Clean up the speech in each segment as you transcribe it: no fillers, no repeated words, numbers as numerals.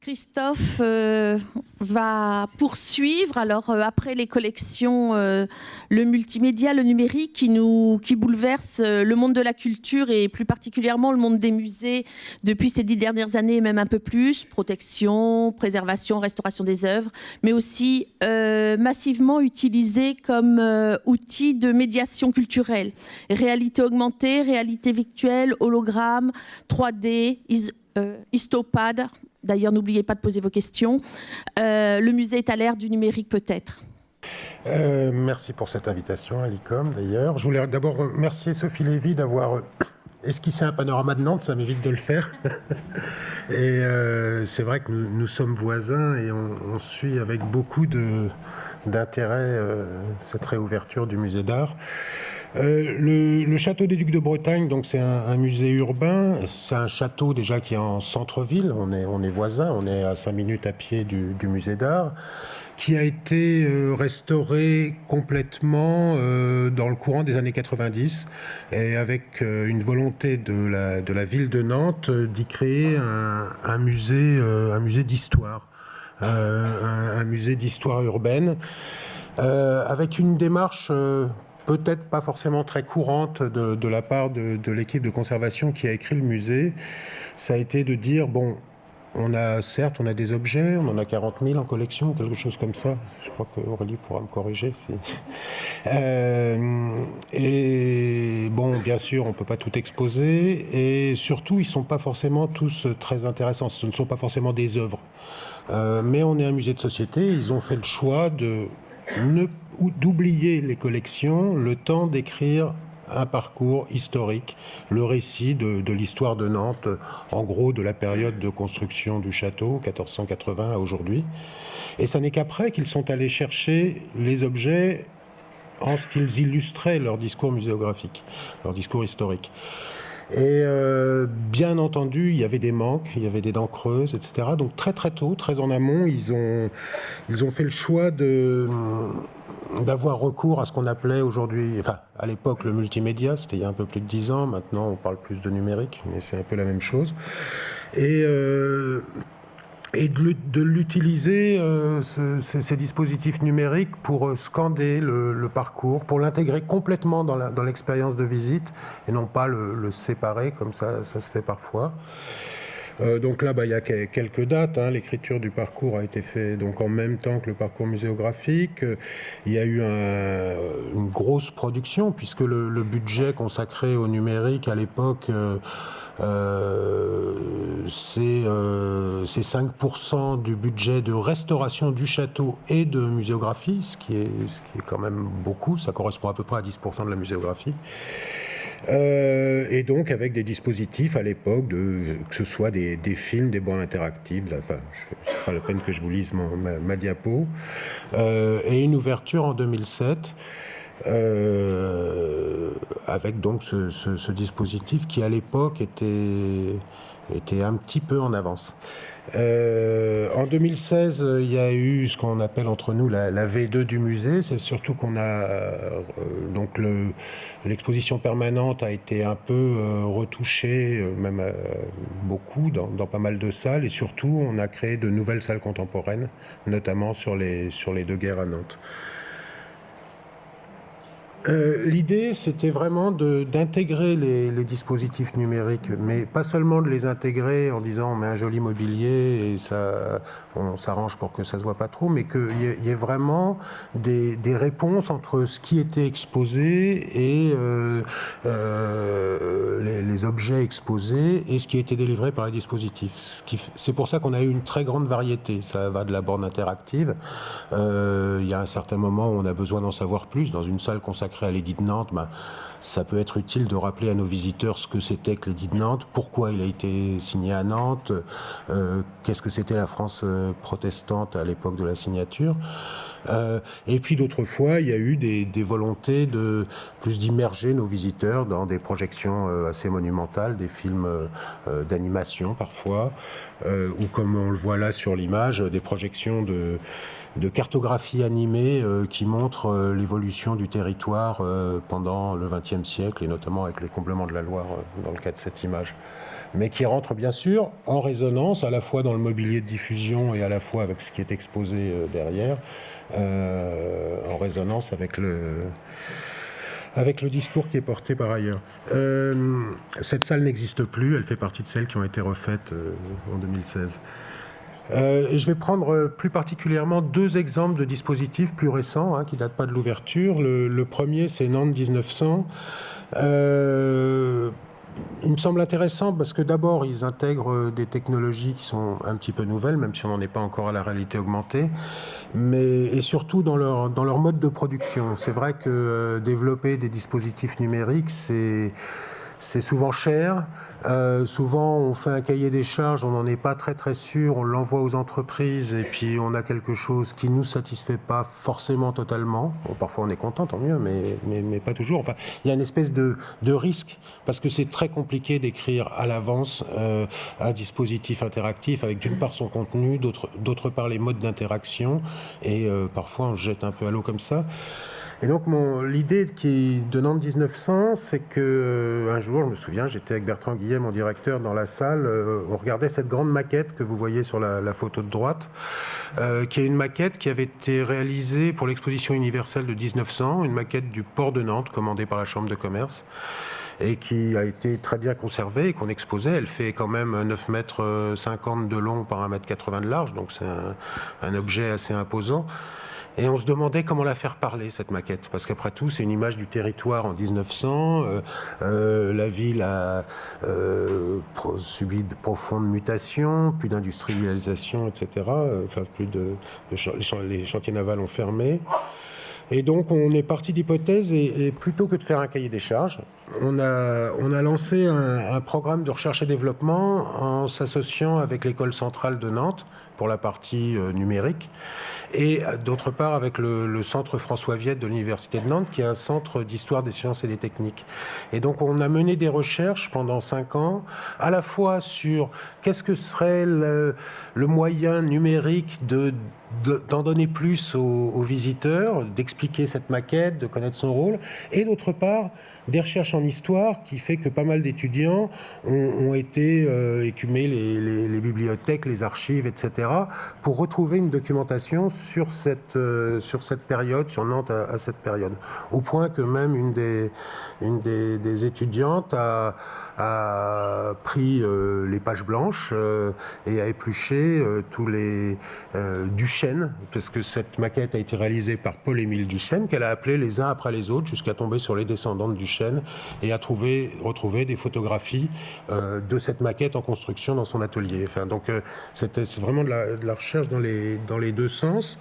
Christophe va poursuivre, alors après les collections, le multimédia, le numérique qui bouleverse le monde de la culture et plus particulièrement le monde des musées depuis ces 10 dernières années et même un peu plus, protection, préservation, restauration des œuvres, mais aussi massivement utilisé comme outil de médiation culturelle. Réalité augmentée, réalité virtuelle, hologramme, 3D, histopad. D'ailleurs, n'oubliez pas de poser vos questions. Le musée est à l'ère du numérique, peut-être. Merci pour cette invitation à l'ICOM, d'ailleurs. Je voulais d'abord remercier Sophie Lévy d'avoir esquissé un panorama de Nantes, ça m'évite de le faire. Et c'est vrai que nous sommes voisins et on suit avec beaucoup d'intérêt cette réouverture du musée d'art. Le château des Ducs de Bretagne, donc c'est un musée urbain. C'est un château déjà qui est en centre-ville. On est voisins, on est à 5 minutes à pied du musée d'art, qui a été restauré complètement dans le courant des années 90 et avec une volonté de la ville de Nantes d'y créer un musée d'histoire, un musée d'histoire urbaine, avec une démarche peut-être pas forcément très courante de la part de l'équipe de conservation qui a écrit le musée. Ça a été de dire, bon, on a des objets, on en a 40 000 en collection, quelque chose comme ça. Je crois qu'Aurélie pourra me corriger. Et bon, bien sûr, on ne peut pas tout exposer. Et surtout, ils ne sont pas forcément tous très intéressants. Ce ne sont pas forcément des œuvres. Mais on est un musée de société. Ils ont fait le choix d'oublier les collections, le temps d'écrire un parcours historique, le récit de l'histoire de Nantes, en gros de la période de construction du château, 1480 à aujourd'hui. Et ça n'est qu'après qu'ils sont allés chercher les objets en ce qu'ils illustraient leur discours muséographique, leur discours historique. Et bien entendu, il y avait des manques, il y avait des dents creuses, etc. Donc très très tôt, très en amont, ils ont fait le choix d'avoir recours à ce qu'on appelait aujourd'hui, enfin à l'époque le multimédia, c'était il y a un peu plus de 10 ans, maintenant on parle plus de numérique, mais c'est un peu la même chose. Et de l'utiliser, ces dispositifs numériques, pour scander le parcours, pour l'intégrer complètement dans l'expérience de visite, et non pas le séparer, comme ça se fait parfois. Donc là, il y a quelques dates. L'écriture du parcours a été faite donc en même temps que le parcours muséographique. Il y a eu une grosse production, puisque le budget consacré au numérique à l'époque, c'est 5% du budget de restauration du château et de muséographie, ce qui est quand même beaucoup. Ça correspond à peu près à 10% de la muséographie. Et donc avec des dispositifs à l'époque, que ce soit des films, des bancs interactifs, enfin, c'est pas la peine que je vous lise ma diapo, et une ouverture en 2007, avec donc ce dispositif qui à l'époque était un petit peu en avance. En 2016, il y a eu ce qu'on appelle entre nous la V2 du musée. C'est surtout qu'on a donc l'exposition permanente a été un peu retouchée, même beaucoup dans pas mal de salles, et surtout on a créé de nouvelles salles contemporaines, notamment sur les deux guerres à Nantes. L'idée, c'était vraiment d'intégrer les dispositifs numériques, mais pas seulement de les intégrer en disant on met un joli mobilier et on s'arrange pour que ça se voit pas trop, mais qu'il y ait vraiment des réponses entre ce qui était exposé et les objets exposés et ce qui était délivré par les dispositifs. C'est pour ça qu'on a eu une très grande variété. Ça va de la borne interactive. Il y a un certain moment où on a besoin d'en savoir plus. Dans une salle consacrée à l'édit de Nantes, ça peut être utile de rappeler à nos visiteurs ce que c'était que l'édit de Nantes, pourquoi il a été signé à Nantes, qu'est-ce que c'était la France protestante à l'époque de la signature. Et puis d'autres fois, il y a eu des volontés de plus d'immerger nos visiteurs dans des projections assez monumentales, des films d'animation parfois, ou comme on le voit là sur l'image, des projections de cartographie animée qui montre l'évolution du territoire pendant le XXe siècle, et notamment avec les comblements de la Loire dans le cas de cette image. mais qui rentre bien sûr en résonance à la fois dans le mobilier de diffusion et à la fois avec ce qui est exposé derrière, en résonance avec le discours qui est porté par ailleurs. Cette salle n'existe plus, elle fait partie de celles qui ont été refaites en 2016. Et je vais prendre plus particulièrement 2 exemples de dispositifs plus récents, qui ne datent pas de l'ouverture. Le premier, c'est Nantes 1900. Il me semble intéressant parce que d'abord, ils intègrent des technologies qui sont un petit peu nouvelles, même si on n'en est pas encore à la réalité augmentée, et surtout dans leur mode de production. C'est vrai que développer des dispositifs numériques, c'est souvent cher. Souvent, on fait un cahier des charges, on n'en est pas très sûr, on l'envoie aux entreprises et puis on a quelque chose qui ne nous satisfait pas forcément totalement. Bon, parfois, on est content, tant mieux, mais pas toujours. Enfin, il y a une espèce de risque parce que c'est très compliqué d'écrire à l'avance un dispositif interactif avec d'une part son contenu, d'autre part les modes d'interaction et parfois on se jette un peu à l'eau comme ça. Et donc l'idée de Nantes 1900, c'est que un jour, je me souviens, j'étais avec Bertrand Guillet, mon directeur, dans la salle, on regardait cette grande maquette que vous voyez sur la photo de droite, qui est une maquette qui avait été réalisée pour l'exposition universelle de 1900, une maquette du port de Nantes, commandée par la Chambre de commerce, et qui a été très bien conservée et qu'on exposait. Elle fait quand même 9,50 mètres de long par 1,80 m de large, donc c'est un objet assez imposant. Et on se demandait comment la faire parler, cette maquette, parce qu'après tout, c'est une image du territoire en 1900. La ville a subi de profondes mutations, plus d'industrialisation, etc. Les chantiers navals ont fermé. Et donc, on est parti d'hypothèses et plutôt que de faire un cahier des charges, on a lancé un programme de recherche et développement en s'associant avec l'École centrale de Nantes pour la partie numérique et d'autre part avec le centre François Viette de l'Université de Nantes qui est un centre d'histoire des sciences et des techniques. Et donc, on a mené des recherches pendant 5 ans, à la fois sur qu'est-ce que serait le moyen numérique d'en donner plus aux visiteurs, d'expliquer cette maquette, de connaître son rôle, et d'autre part, des recherches en histoire qui fait que pas mal d'étudiants ont été écumer les bibliothèques, les archives, etc., pour retrouver une documentation sur cette période, sur Nantes à cette période. Au point que même une des étudiantes a pris les pages blanches et a épluché tous les Duchesne, parce que cette maquette a été réalisée par Paul-Émile Duchesne, qu'elle a appelé les uns après les autres jusqu'à tomber sur les descendants de Duchesne et a retrouvé des photographies de cette maquette en construction dans son atelier. Enfin, donc c'est vraiment de la recherche dans les 2 sens.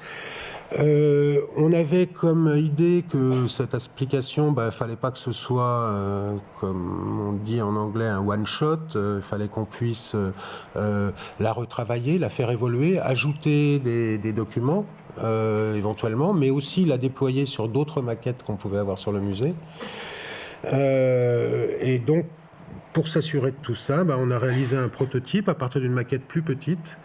On avait comme idée que cette application, fallait pas que ce soit, comme on dit en anglais, un one-shot. Fallait qu'on puisse la retravailler, la faire évoluer, ajouter des documents éventuellement, mais aussi la déployer sur d'autres maquettes qu'on pouvait avoir sur le musée. Et donc, pour s'assurer de tout ça, on a réalisé un prototype à partir d'une maquette plus petite,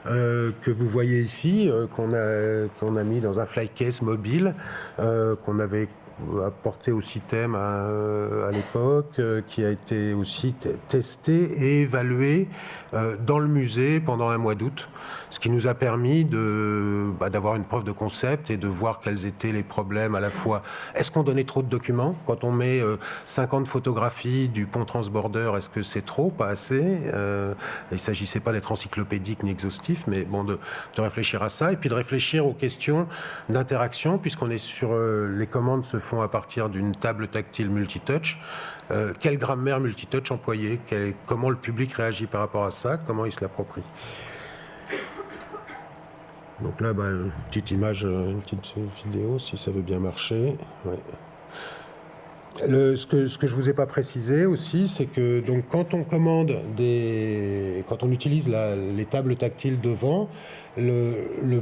que vous voyez ici, qu'on a mis dans un flycase mobile, qu'on avait apporté au CITEM à l'époque, qui a été aussi testé et évalué dans le musée pendant un mois d'août, ce qui nous a permis d'avoir une preuve de concept et de voir quels étaient les problèmes à la fois. Est-ce qu'on donnait trop de documents? Quand on met 50 photographies du pont Transborder, est-ce que c'est trop, pas assez? Il ne s'agissait pas d'être encyclopédique ni exhaustif, mais bon, de réfléchir à ça et puis de réfléchir aux questions d'interaction, puisqu'on est sur les commandes se font à partir d'une table tactile multitouch. Quelle grammaire multitouch employer? Comment le public réagit par rapport à ça? Comment il se l'approprie? Donc là, une petite image, une petite vidéo, si ça veut bien marcher. Ouais. Ce que je vous ai pas précisé aussi, c'est que donc quand on commande quand on utilise les tables tactiles devant, le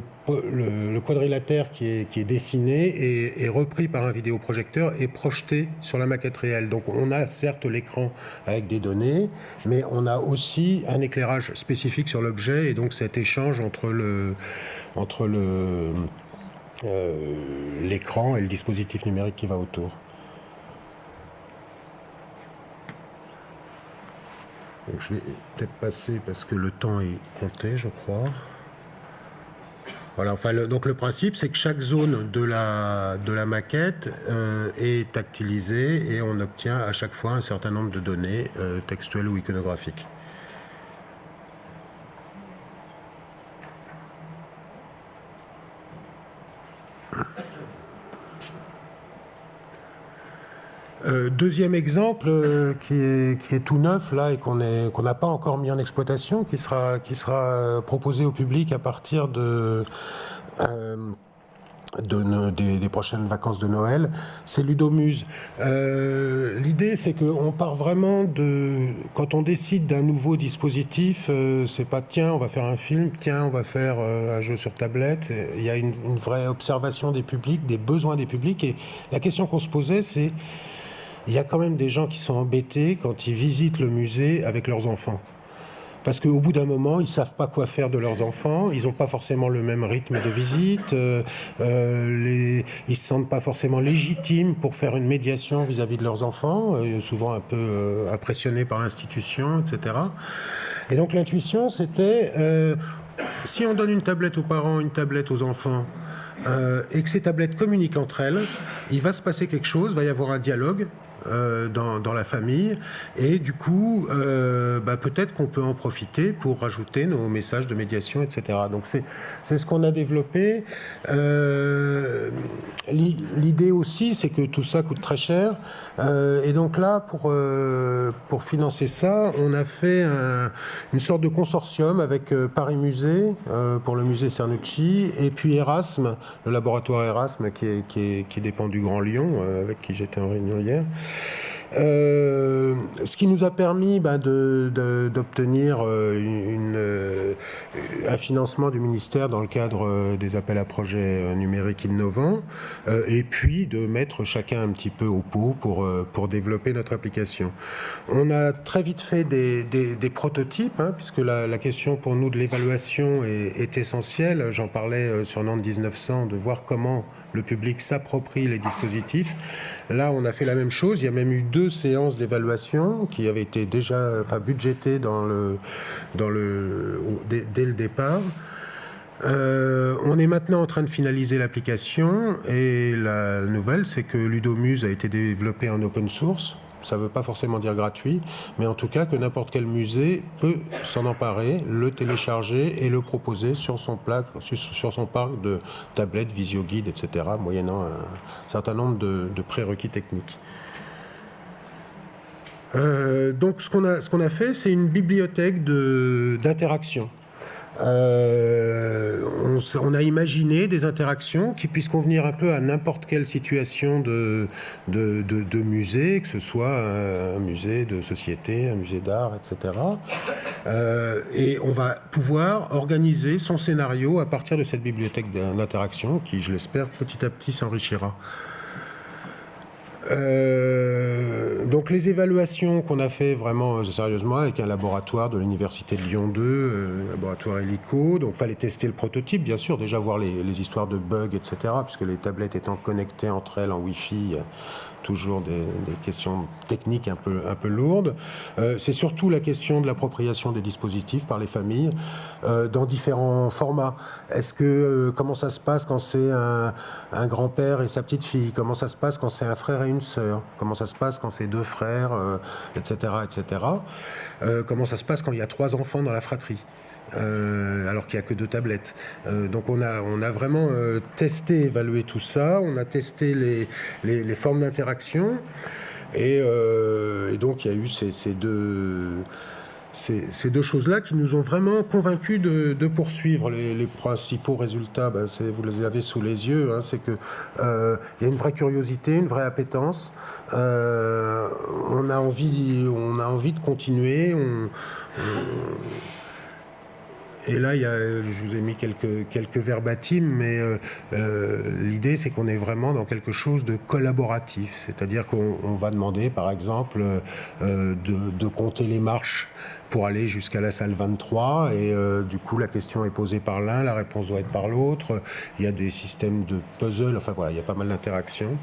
quadrilatère qui est dessiné est repris par un vidéoprojecteur et projeté sur la maquette réelle. Donc on a certes l'écran avec des données, mais on a aussi un éclairage spécifique sur l'objet et donc cet échange entre l'écran et le dispositif numérique qui va autour. Donc je vais peut-être passer parce que le temps est compté, je crois. Voilà, enfin, donc le principe, c'est que chaque zone de la maquette est tactilisée et on obtient à chaque fois un certain nombre de données textuelles ou iconographiques. Deuxième exemple qui est tout neuf là et qu'on n'a pas encore mis en exploitation, qui sera proposé au public à partir des prochaines vacances de Noël, c'est Ludomuse. L'idée, c'est qu'on part vraiment quand on décide d'un nouveau dispositif, c'est pas tiens, on va faire un film, tiens, on va faire un jeu sur tablette. Il y a une vraie observation des publics, des besoins des publics. Et la question qu'on se posait, c'est il y a quand même des gens qui sont embêtés quand ils visitent le musée avec leurs enfants. Parce qu'au bout d'un moment, ils ne savent pas quoi faire de leurs enfants, ils n'ont pas forcément le même rythme de visite, ils ne se sentent pas forcément légitimes pour faire une médiation vis-à-vis de leurs enfants, souvent un peu impressionnés par l'institution, etc. Et donc l'intuition, c'était, si on donne une tablette aux parents, une tablette aux enfants, et que ces tablettes communiquent entre elles, il va se passer quelque chose, il va y avoir un dialogue dans la famille, et du coup peut-être qu'on peut en profiter pour rajouter nos messages de médiation, etc. Donc c'est ce qu'on a développé. L'idée aussi, c'est que tout ça coûte très cher, et donc là pour financer ça, on a fait une sorte de consortium avec Paris Musée pour le musée Cernucci, et puis Erasme, le laboratoire Erasme qui dépend du Grand Lyon, avec qui j'étais en réunion hier. Ce qui nous a permis d'obtenir un financement du ministère dans le cadre des appels à projets numériques innovants, et puis de mettre chacun un petit peu au pot pour développer notre application. On a très vite fait des prototypes, puisque la question pour nous de l'évaluation est essentielle. J'en parlais sur Nantes 1900, de voir comment le public s'approprie les dispositifs. Là, on a fait la même chose. Il y a même eu 2 séances d'évaluation qui avaient été déjà budgétées dès le départ. On est maintenant en train de finaliser l'application, et la nouvelle, c'est que Ludomuse a été développé en open source. Ça ne veut pas forcément dire gratuit, mais en tout cas que n'importe quel musée peut s'en emparer, le télécharger et le proposer sur son parc de tablettes, visioguides, etc., moyennant un certain nombre de prérequis techniques. Donc ce qu'on a fait, c'est une bibliothèque d'interaction. On a imaginé des interactions qui puissent convenir un peu à n'importe quelle situation de musée, que ce soit un musée de société, un musée d'art, etc. Et on va pouvoir organiser son scénario à partir de cette bibliothèque d'interaction qui, je l'espère, petit à petit s'enrichira. Donc les évaluations qu'on a fait vraiment sérieusement avec un laboratoire de l'université de Lyon 2, laboratoire Helico, donc fallait tester le prototype, bien sûr, déjà voir les histoires de bugs, etc., puisque les tablettes étant connectées entre elles en Wi-Fi, toujours des questions techniques un peu lourdes. C'est surtout la question de l'appropriation des dispositifs par les familles dans différents formats. Comment ça se passe quand c'est un grand-père et sa petite fille? Comment ça se passe quand c'est un frère et une sœur? Comment ça se passe quand c'est 2 frères, etc., etc. Comment ça se passe quand il y a 3 enfants dans la fratrie? Alors qu'il n'y a que 2 tablettes. Donc on a vraiment testé, évalué tout ça. On a testé les formes d'interaction. Et donc il y a eu ces deux choses-là qui nous ont vraiment convaincus de poursuivre. Les principaux résultats, vous les avez sous les yeux. C'est qu'il y a une vraie curiosité, une vraie appétence. On a envie de continuer. Et là, je vous ai mis quelques verbatim, mais l'idée, c'est qu'on est vraiment dans quelque chose de collaboratif. C'est-à-dire qu'on va demander, par exemple, de compter les marches pour aller jusqu'à la salle 23. Et du coup, la question est posée par l'un, la réponse doit être par l'autre. Il y a des systèmes de puzzle. Enfin, voilà, il y a pas mal d'interactions.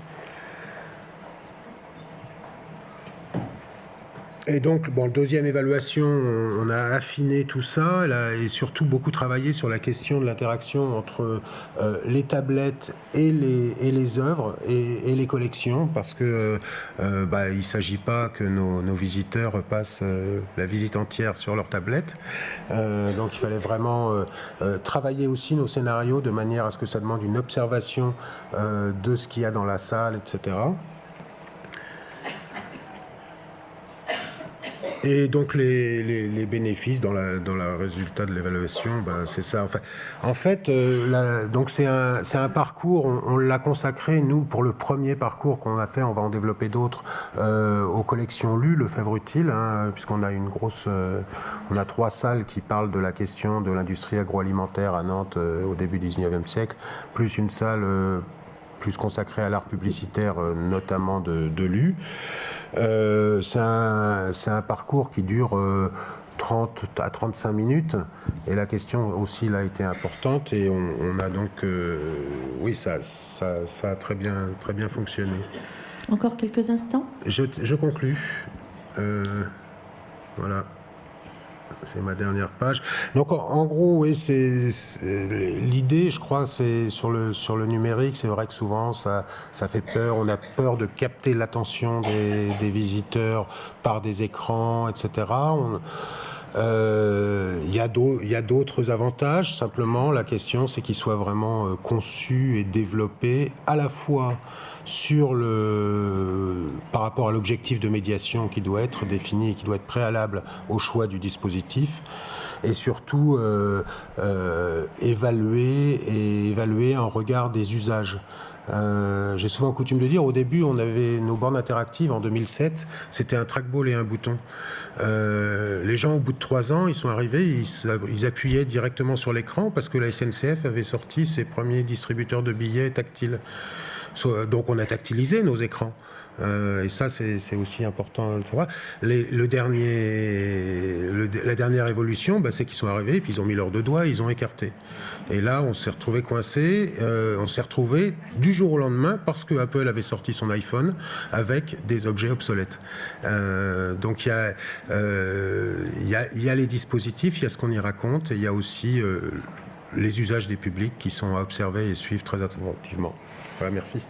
Et donc, bon, deuxième évaluation, on a affiné tout ça et surtout beaucoup travaillé sur la question de l'interaction entre les tablettes et les œuvres et les collections, parce que il ne s'agit pas que nos visiteurs passent la visite entière sur leur tablette. Donc, il fallait vraiment travailler aussi nos scénarios de manière à ce que ça demande une observation de ce qu'il y a dans la salle, etc. Et donc les bénéfices dans le résultat de l'évaluation, c'est ça. En fait, donc c'est un parcours. On l'a consacré nous pour le premier parcours qu'on a fait. On va en développer d'autres aux collections Lu, Lefebvre Utile, hein, puisqu'on a on a 3 salles qui parlent de la question de l'industrie agroalimentaire à Nantes au début du 19e siècle, plus une salle plus consacrée à l'art publicitaire, notamment de Lu. C'est un parcours qui dure 30 à 35 minutes et la question aussi là a été importante et on a donc oui ça a très bien fonctionné. Encore quelques instants. Je conclus. Voilà. C'est ma dernière page. Donc en gros, oui, l'idée, je crois, c'est sur le numérique. C'est vrai que souvent, ça fait peur. On a peur de capter l'attention des visiteurs par des écrans, etc. Il y a d'autres avantages. Simplement, la question, c'est qu'ils soient vraiment conçus et développés à la fois par rapport à l'objectif de médiation qui doit être défini et qui doit être préalable au choix du dispositif, et surtout évaluer en regard des usages. J'ai souvent coutume de dire, au début, on avait nos bornes interactives en 2007, c'était un trackball et un bouton. Les gens, au bout de 3 ans, ils sont arrivés, ils appuyaient directement sur l'écran parce que la SNCF avait sorti ses premiers distributeurs de billets tactiles. Donc on a tactilisé nos écrans. Et ça, c'est aussi important de savoir. La dernière évolution, c'est qu'ils sont arrivés et puis ils ont mis leurs 2 doigts, ils ont écarté. Et là, on s'est retrouvé coincé. On s'est retrouvé du jour au lendemain parce que Apple avait sorti son iPhone avec des objets obsolètes. Donc il y a les dispositifs, il y a ce qu'on y raconte, et il y a aussi les usages des publics qui sont à observer et suivre très attentivement. Voilà, merci.